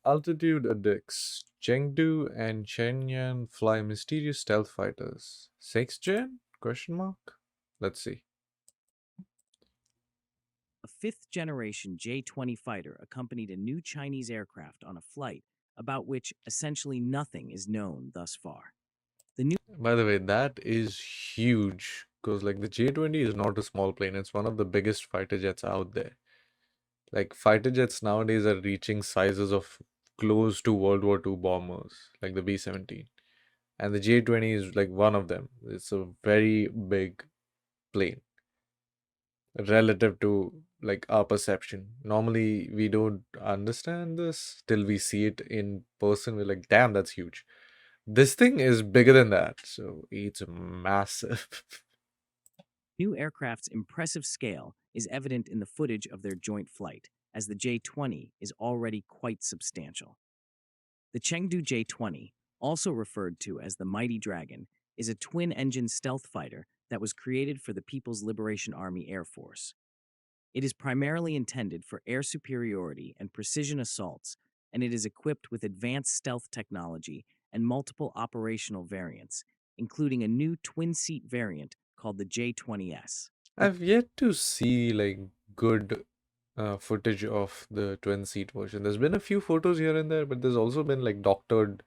Altitude Addicts. Chengdu and Shenyang fly mysterious stealth fighters. 6th gen? Question mark? Let's see. A fifth generation J-20 fighter accompanied a new Chinese aircraft on a flight about which essentially nothing is known thus far. The new By the way, that is huge because like the J-20 is not a small plane. It's one of the biggest fighter jets out there. Like fighter jets nowadays are reaching sizes of close to World War II bombers, like the B-17. And the J-20 is like one of them. It's a very big plane relative to like our perception. Normally, we don't understand this till we see it in person. We're like, damn, that's huge. This thing is bigger than that, so it's massive. new aircraft's impressive scale is evident in the footage of their joint flight, as the J-20 is already quite substantial. The Chengdu J-20, also referred to as the Mighty Dragon, is a twin-engine stealth fighter that was created for the People's Liberation Army Air Force. It is primarily intended for air superiority and precision assaults, and it is equipped with advanced stealth technology and multiple operational variants, including a new twin-seat variant called the J-20S. I've yet to see like good footage of the twin seat version. There's been a few photos here and there, but there's also been like doctored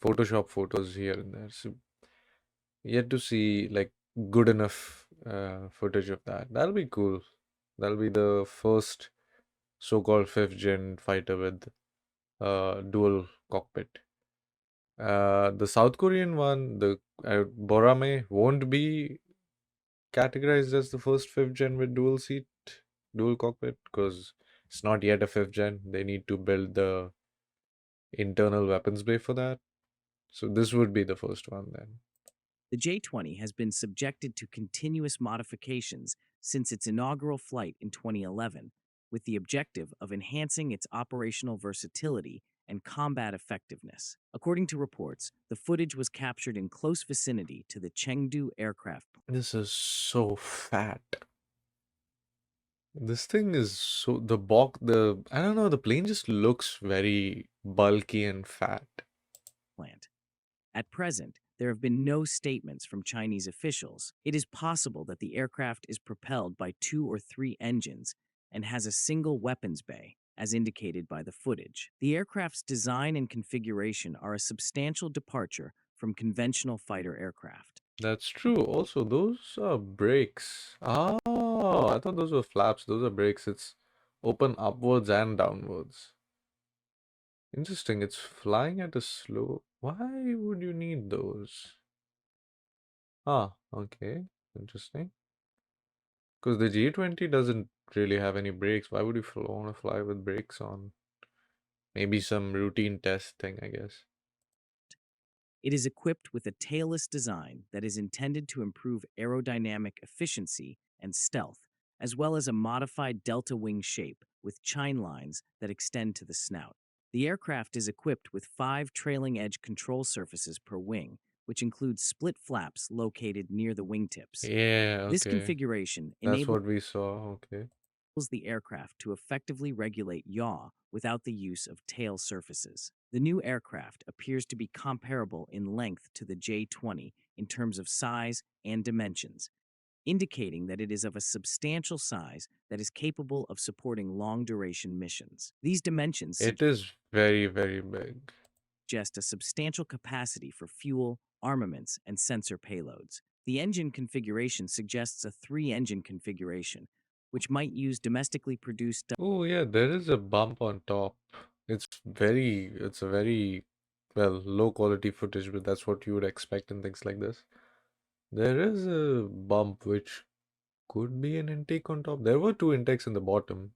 Photoshop photos here and there. So yet to see like good enough footage of that. That'll be cool. That'll be the first so-called fifth gen fighter with dual cockpit. The South Korean one, the Borame, won't be categorized as the first fifth gen with dual seat, dual cockpit, because it's not yet a fifth gen. They need to build the internal weapons bay for that. So this would be the first one then. The J-20 has been subjected to continuous modifications since its inaugural flight in 2011, with the objective of enhancing its operational versatility and combat effectiveness. According to reports, the footage was captured in close vicinity to the Chengdu aircraft. This is so fat. This thing is so the I don't know, the plane just looks very bulky and fat. Plant. At present, there have been no statements from Chinese officials. It is possible that the aircraft is propelled by 2 or 3 engines and has a single weapons bay, as indicated by the footage. The aircraft's design and configuration are a substantial departure from conventional fighter aircraft. That's true. Also, those are brakes. Oh, I thought those were flaps. Those are brakes. It's open upwards and downwards. Interesting. It's flying at a slow. Why would you need those? Ah, okay. Interesting. Because the G20 doesn't really have any brakes. Why would you want to fly with brakes on? Maybe some routine test thing, I guess. It is equipped with a tailless design that is intended to improve aerodynamic efficiency and stealth, as well as a modified delta wing shape with chine lines that extend to the snout. The aircraft is equipped with 5 trailing edge control surfaces per wing, which includes split flaps located near the wingtips. Yeah, This okay. configuration That's enables what we saw. Okay. the aircraft to effectively regulate yaw without the use of tail surfaces. The new aircraft appears to be comparable in length to the J-20 in terms of size and dimensions, indicating that it is of a substantial size that is capable of supporting long-duration missions. These dimensions It is very, very big. suggest a substantial capacity for fuel, armaments, and sensor payloads. The engine configuration suggests a 3-engine configuration, which might use domestically produced Oh, yeah, there is a bump on top. It's a very, well, low quality footage, but that's what you would expect in things like this. There is a bump which could be an intake on top. There were two intakes in the bottom.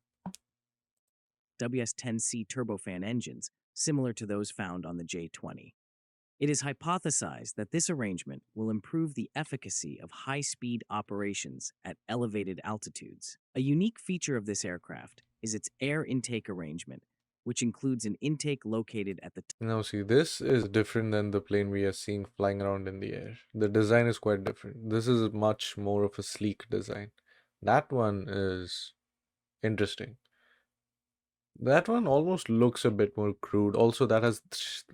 WS-10C turbofan engines, similar to those found on the J-20. It is hypothesized that this arrangement will improve the efficacy of high-speed operations at elevated altitudes. A unique feature of this aircraft is its air intake arrangement, which includes an intake located at the Now, see, this is different than the plane we are seeing flying around in the air. The design is quite different. This is much more of a sleek design. That one is interesting. That one almost looks a bit more crude. Also, that has,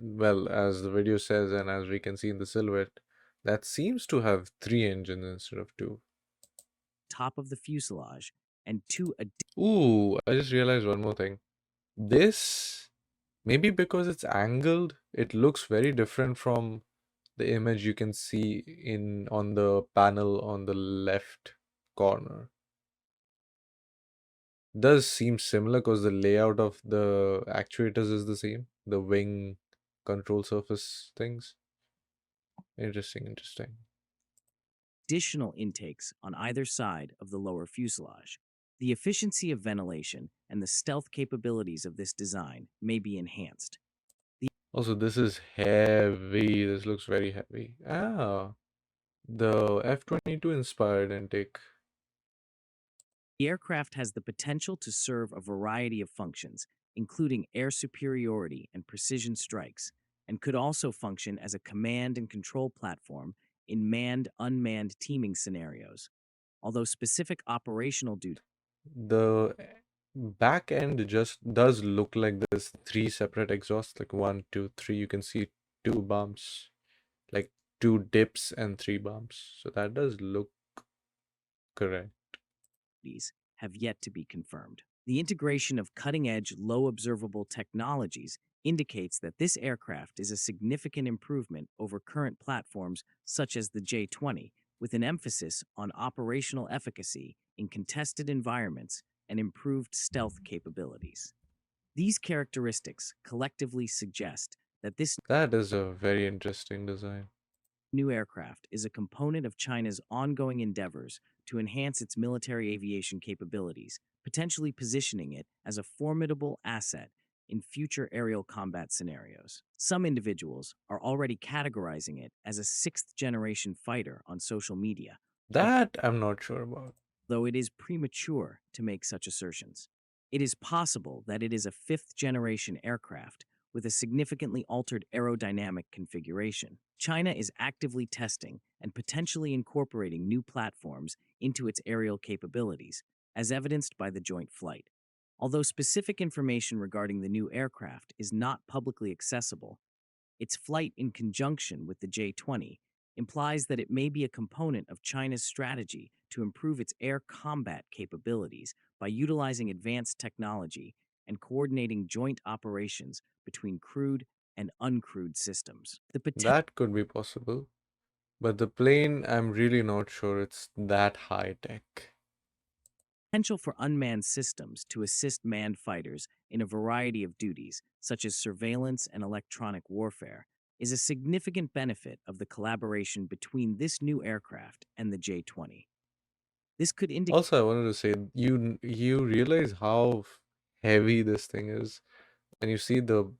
well, as the video says, and as we can see in the silhouette, that seems to have three engines instead of two. top of the fuselage and two Ooh, I just realized one more thing. This, maybe because it's angled, it looks very different from the image you can see in on the panel on the left corner. Does seem similar because the layout of the actuators is the same, the wing control surface things. Interesting, interesting. additional intakes on either side of the lower fuselage. The efficiency of ventilation and the stealth capabilities of this design may be enhanced. Also, this is heavy. This looks very heavy. Ah, the F-22 inspired intake. The aircraft has the potential to serve a variety of functions, including air superiority and precision strikes, and could also function as a command and control platform in manned-unmanned teaming scenarios. Although specific operational duties The back end just does look like this three separate exhausts, like one, two, three. You can see two bumps, like two dips and three bumps. So that does look correct. have yet to be confirmed. The integration of cutting-edge, low-observable technologies indicates that this aircraft is a significant improvement over current platforms such as the J-20, with an emphasis on operational efficacy in contested environments and improved stealth capabilities. These characteristics collectively suggest that this That is a very interesting design. new aircraft is a component of China's ongoing endeavors to enhance its military aviation capabilities, potentially positioning it as a formidable asset in future aerial combat scenarios. Some individuals are already categorizing it as a sixth generation fighter on social media, That I'm not sure about. though it is premature to make such assertions. It is possible that it is a fifth generation aircraft with a significantly altered aerodynamic configuration. China is actively testing and potentially incorporating new platforms into its aerial capabilities, as evidenced by the joint flight. Although specific information regarding the new aircraft is not publicly accessible, its flight in conjunction with the J-20 implies that it may be a component of China's strategy to improve its air combat capabilities by utilizing advanced technology and coordinating joint operations between crewed and uncrewed systems. The That could be possible. But the plane, I'm really not sure it's that high tech. potential for unmanned systems to assist manned fighters in a variety of duties, such as surveillance and electronic warfare, is a significant benefit of the collaboration between this new aircraft and the J-20. This could indicate Also, I wanted to say, you realize how heavy this thing is, and you see the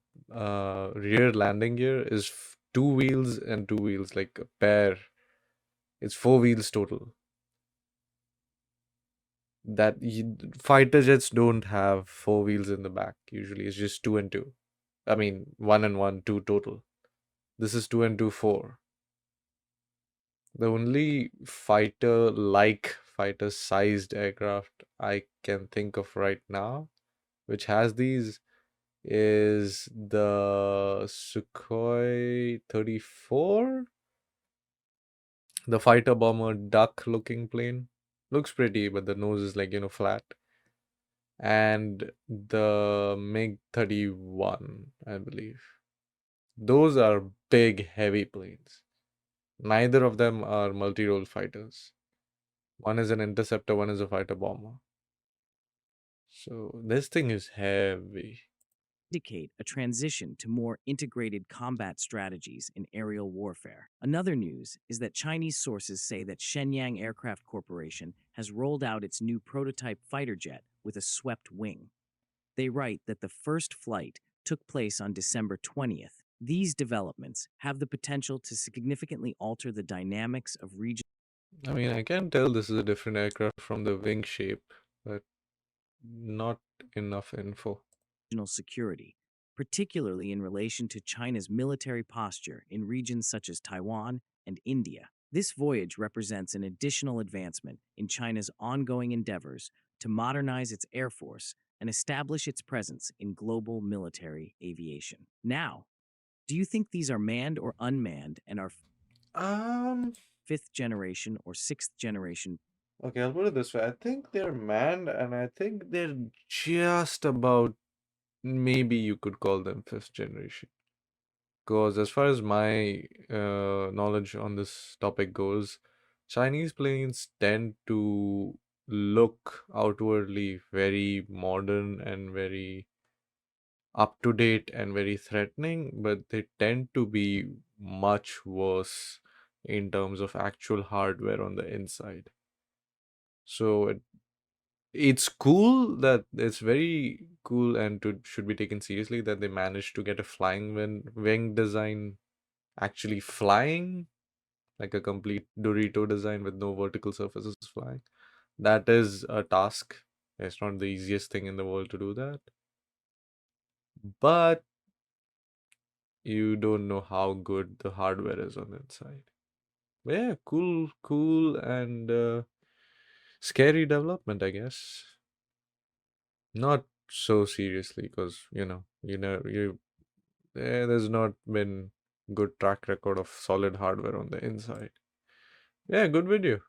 rear landing gear is two wheels and two wheels, like a pair. It's four wheels total. Fighter jets don't have four wheels in the back. Usually, it's just two and two. I mean, one and one, two total. This is two and two, four. The only fighter sized aircraft I can think of right now, which has these, is the Sukhoi 34, the fighter bomber duck looking plane. Looks pretty, but the nose is like, flat. And the MiG 31, I believe. Those are big, heavy planes. Neither of them are multi role fighters. One is an interceptor, one is a fighter bomber. So this thing is heavy. a transition to more integrated combat strategies in aerial warfare. Another news is that Chinese sources say that Shenyang Aircraft Corporation has rolled out its new prototype fighter jet with a swept wing. They write that the first flight took place on December 20th. These developments have the potential to significantly alter the dynamics of regional I mean, I can tell this is a different aircraft from the wing shape, but not enough info. security, particularly in relation to China's military posture in regions such as Taiwan and India. This voyage represents an additional advancement in China's ongoing endeavors to modernize its air force and establish its presence in global military aviation. Now, do you think these are manned or unmanned and are Um, fifth generation or sixth generation? okay, I'll put it this way. I think they're manned, and I think they're just about, maybe you could call them fifth generation. Because as far as my knowledge on this topic goes, Chinese planes tend to look outwardly very modern and very up to date and very threatening, but they tend to be much worse in terms of actual hardware on the inside. So it's cool, that it's very cool and should be taken seriously, that they managed to get a flying wing design actually flying, like a complete Dorito design with no vertical surfaces flying. That is a task. It's not the easiest thing in the world to do that. But you don't know how good the hardware is on the inside. But yeah, cool, and scary development, I guess. Not so seriously, because there's not been good track record of solid hardware on the inside. Yeah, good video.